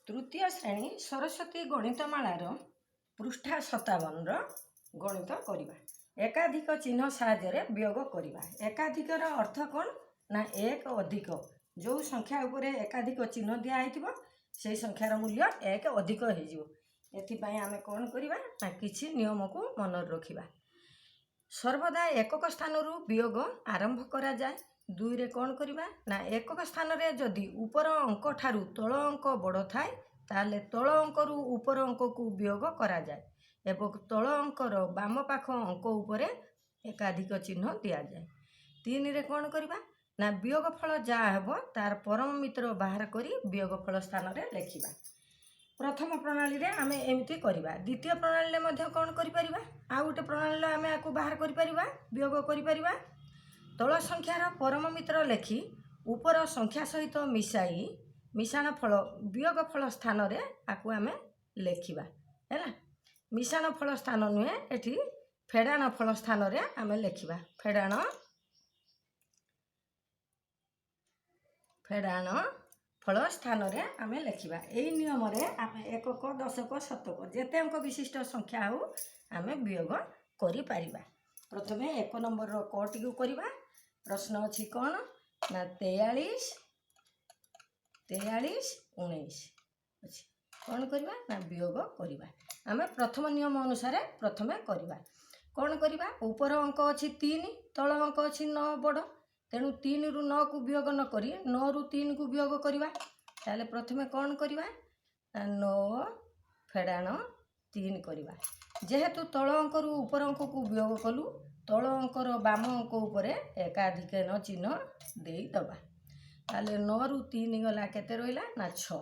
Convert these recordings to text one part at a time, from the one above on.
तृतीय श्रेणी सरस्वती गणितमालार पृष्ठा 57 गणित करवा। एकाधिक चिन्ह साहाय्य वियोग करवा। एकाधिकर अर्थ कौन ना एक अधिक जो संख्या उपरे एकाधिक चिन्ह दिखाई से संख्यार मूल्य एक अधिक होपाई आम कौन करवा ना किसी नियम को मन रखा। सर्वदा एकक स्थान वियोग आरंभ करा जाए। दुई रे कौन करवा ना एकक स्थान रे जदि ऊपर अंक ठारू तल अंक बड़ थाए ताले तल अंक रु ऊपर अंक को वियोग करा जाए एवं तल अंकर बाम पाख अंक उपरे एकाधिक चिन्ह दि जाए। तीन रे कौन करवा ना वियोग फल जहाँ हेब तार परम मित्र बाहर करी वियोग फल स्थान रे लिखिबा। प्रथम प्रणाली रे आमे एमती करवा। द्वितीय प्रणाली रे कौन करिपरिबा आ गोटे प्रणाली आमे आकु बाहर करिपरिबा वियोग करिपरिबा। तल संख्यार परम मित्र लेखि ऊपर संख्या सहित मिसाई मिशाण फल वियोग फल स्थान रे आकु आमे लेखिबा हैला। मिशाण फल स्थान नुहे एठी फेडाण फल स्थान रे आमे लेखिबा। फेडाण फल स्थान रे आमे लेखिबा। एई नियम रे आमे एकक दशक शतक जेते अंक विशिष्ट संख्या हो आमे वियोग करि परिबा। प्रथमे एक नंबर रो कटी को करबा। प्रश्न अछि कोन ना 43 19 अछि कोन करबा ना वियोग करबा। आमे प्रथम नियम अनुसार प्रथमे करबा। कोन करबा ऊपर अंक अछि 3 तल अंक अछि 9 बड़ तेणु 3 रु 9 को वियोग न करी 9 रु 3 को वियोग करबा। ताले प्रथमे कोन करबा 9 फेडाण 3 करबा। जेहेतु तल अंक रु ऊपर अंक को वियोग कलु तल अंकर बाम अंक उपरे एकाधिक न चिन्ह देई दबा। ताले 9 रु 3 गला केते रहिला ना 6।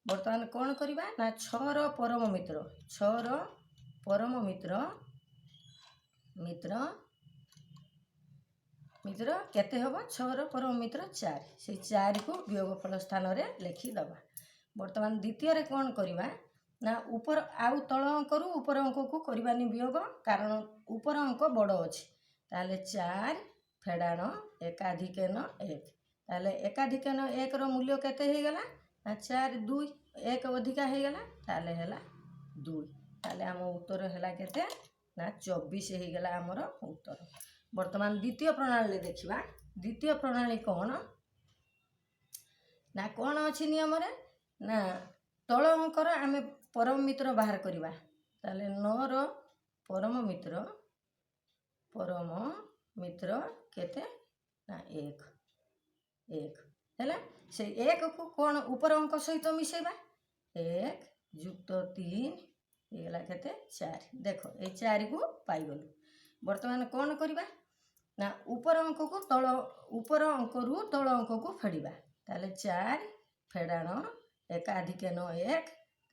बर्तमान कोन करबा ना 6 रो परम मित्र 6 रो परम मित्र केते होबा 6 रो परम मित्र 4 से 4 को वियोग फल स्थान रे लिखि दबा। बर्तमान द्वितीय रे कोन करबा ना ऊपर आउ तल अंक रु ऊपर अंक को करबानी वियोग कारण ऊपर अंक बड़ अछि। ताले 4 फेडाण एकाधिक न 1 ताले एकाधिक न 1 रो मूल्य केते हे गला ना 4 2 1 अधिका हे गला ताले हैला 2 ताले हम उत्तर हैला केते ना 24 हे गला हमर उत्तर। वर्तमान द्वितीय प्रणाली देखिबा। द्वितीय प्रणाली कोन ना कोन अछि नियम रे ना तल अंकर आमे परम मित्र बाहर करबा। ताले 9 रो परम मित्र केते ना 1 हैला से 1 को कोन ऊपर अंक सहित मिसेबा 1 युक्त 3 एला केते 4 देखो ए 4 को पाई गलु। वर्तमान कोन करबा ना ऊपर अंक को तल ऊपर अंक रु तल अंक को फेडिबा। ताले 4 फेडाण एकाधिक न 1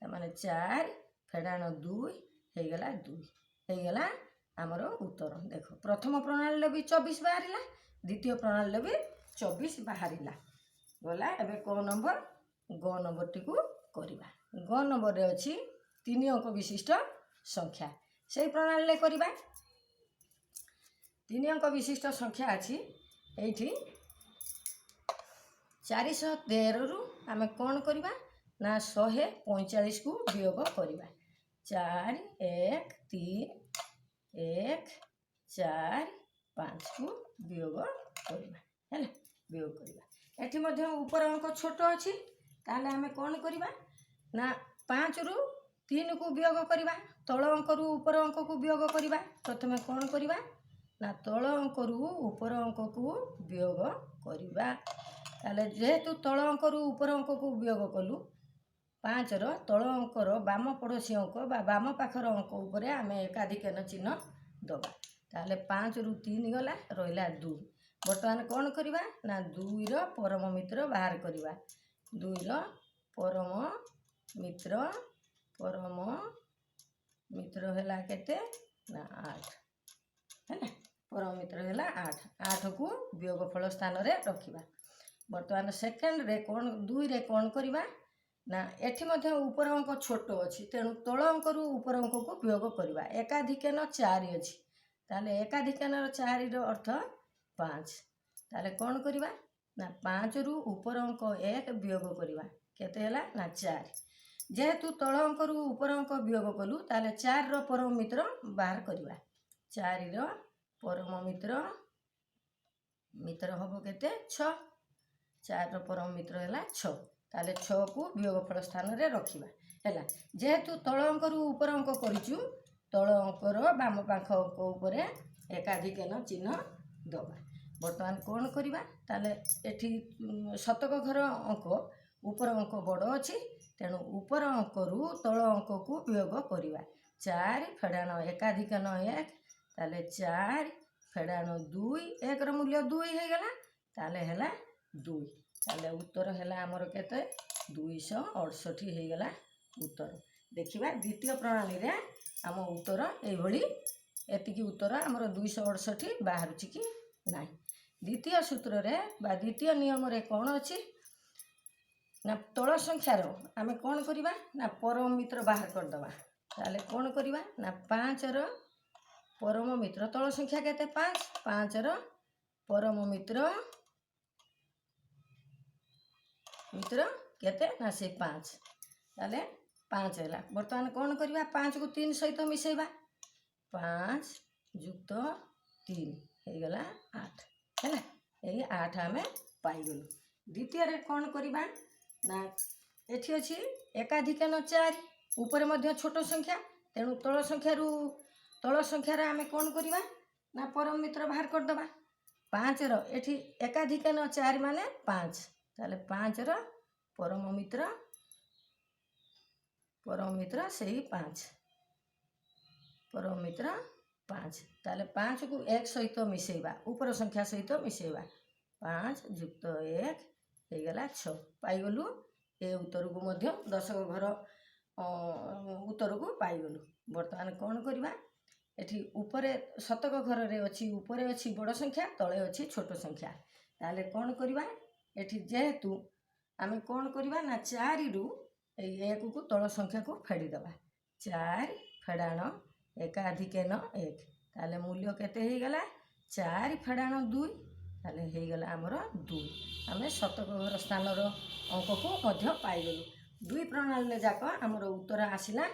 माने 4 फेडाण 2 हे गला 2 हे गला हमर उत्तर। देखो प्रथम प्रणाली भी 24 बाहरिला द्वितीय प्रणाली भी 24 बाहरिला गला। एबे को नंबर ग नंबर टी को करबा। ग नंबर रे अछि 3 अंक विशिष्ट संख्या से प्रणाली ले करबा। 3 अंक विशिष्ट संख्या अछि एठी 413 रु आमे कोन करबा ना 145 को वियोग करबा। 4 1 3 1 4 5 को वियोग करबा हैला वियोग करबा। एठी मध्ये ऊपर अंक छोट अछि ताले आमे कोन करबा ना 5 रु 3 को वियोग करबा। तल अंक रु ऊपर अंक को वियोग करबा। प्रथमे कोन करबा ना तल अंक रु ऊपर अंक को वियोग करबा। ताले जेहेतु तल अंक रु ऊपर अंक को वियोग कलु 5 रो तल अंकर बाम पड़ोसी अंक बा बाम पाखर अंक उपरे आमे एकाधिक न चिन्ह दबा। ताले 5 रु 3 गला रहिला 2। वर्तमान कोन करबा ना 2 रो परम मित्र बाहर करबा। 2 रो परम मित्र हैला केते ना 8 हैला परम मित्र हैला 8 को वियोग फल स्थान रे रखिबा। वर्तमान सेकेंड रे कोन 2 रे कोन करबा ना एठी मध्ये ऊपर अंक छोट अछि तेणु तल अंक रु ऊपर अंक को वियोग करबा। एकाधिक न 4 अछि ताले एकाधिक न 4 रो अर्थ 5 ताले कोन करबा ना 5 रु ऊपर अंक 1 वियोग करबा केते हैला ना 4 जेहेतु तल अंकरू उपर अंक वियोग कलु ताले 4 रो परम मित्र बाहर करवा 4 रो परम मित्र मित्र हम केते 6 4 रो परम मित्र है 6 ताले 6 को वियोगफल स्थान रे रखिबा हैला जेहेतु तल अंकरू उपर अंक करिचु तल अंकर बाम पाख अंक ऊपर एकाधिक न चिन्ह दबा बर्तमान कौन करवा ताले एठी शतक घर अंक उपर अंक बड़ अच्छी तेणु उपर अंकरू तल अंक को वियोग करवा 4 फेड़ाण एकाधिक न 1 ताले 4 फेड़ाण 2 1 मूल्य 2 हो गला ताले हैला 2 ताले उत्तर हैला हमर केते 268 हो गला उत्तर देखिबा द्वितीय प्रणाली रे आम उत्तर एभली एतिकी उत्तर आमर 268 बाहरुची कि नाही द्वितीय सूत्र रे बा द्वितीय नियम रे कौन अच्छी ना तल संख्यार आम कौन करवा ना परम मित्र बाहर करदे ताले कौन करवा ना 5 रो परम मित्र तल संख्या केते 5 5 रो परम मित्र मित्र केते ना से 5 ताले 5 है बर्तमान कौन करवा 5 को 3 सहित मिसेबा 5 युक्त 3 हो गला 8 है यही 8 आम पाइगलु द्वितीय रे कौन करवा ना एठी अच्छी एकाधिक न 4 ऊपर मध्य छोट संख्या तेणु तल संख्यार आम कौन करवा ना परम मित्र बाहर करदे 5 रो एठी एकाधिक न 4 माने 5 ताले 5 रो परम मित्र सही 5 परम मित्र 5 ताले 5 को 1 सहित मिसेबा ऊपर संख्या सहित मिसेबा 5 युक्त 1 हो गला 6 पाइगलु ए उत्तर को मध्य दशक घर उत्तर को पाइगलु बर्तमान कौन करवा एठी ऊपर शतक घर रे अच्छी ऊपर अच्छी बड़ संख्या तले अच्छी छोट संख्या ताले कौन करवा एठी जेहेतु आम कौन करवा ना 4 रु 1 को तल संख्या को फेड़ी दबा 4 फेड़ाण एकाधिक न 1 ताले मूल्य केते हो गला 4 फेड़ाण 2 ताले हो गला हमर 2 आम शतक घर स्थान अंक को मध्य पाइगलु 2 प्रणाली जाक आमर उत्तर आसला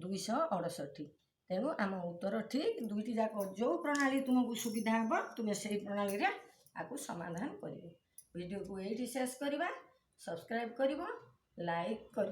268 तेणु आम उत्तर ठीक दुईटी जाक जो प्रणाली तुमको सुविधा हे तुम्हें से प्रणाली रे आपको समाधान कर वीडियो को यही शेष करवा सब्सक्राइब कर लाइक कर।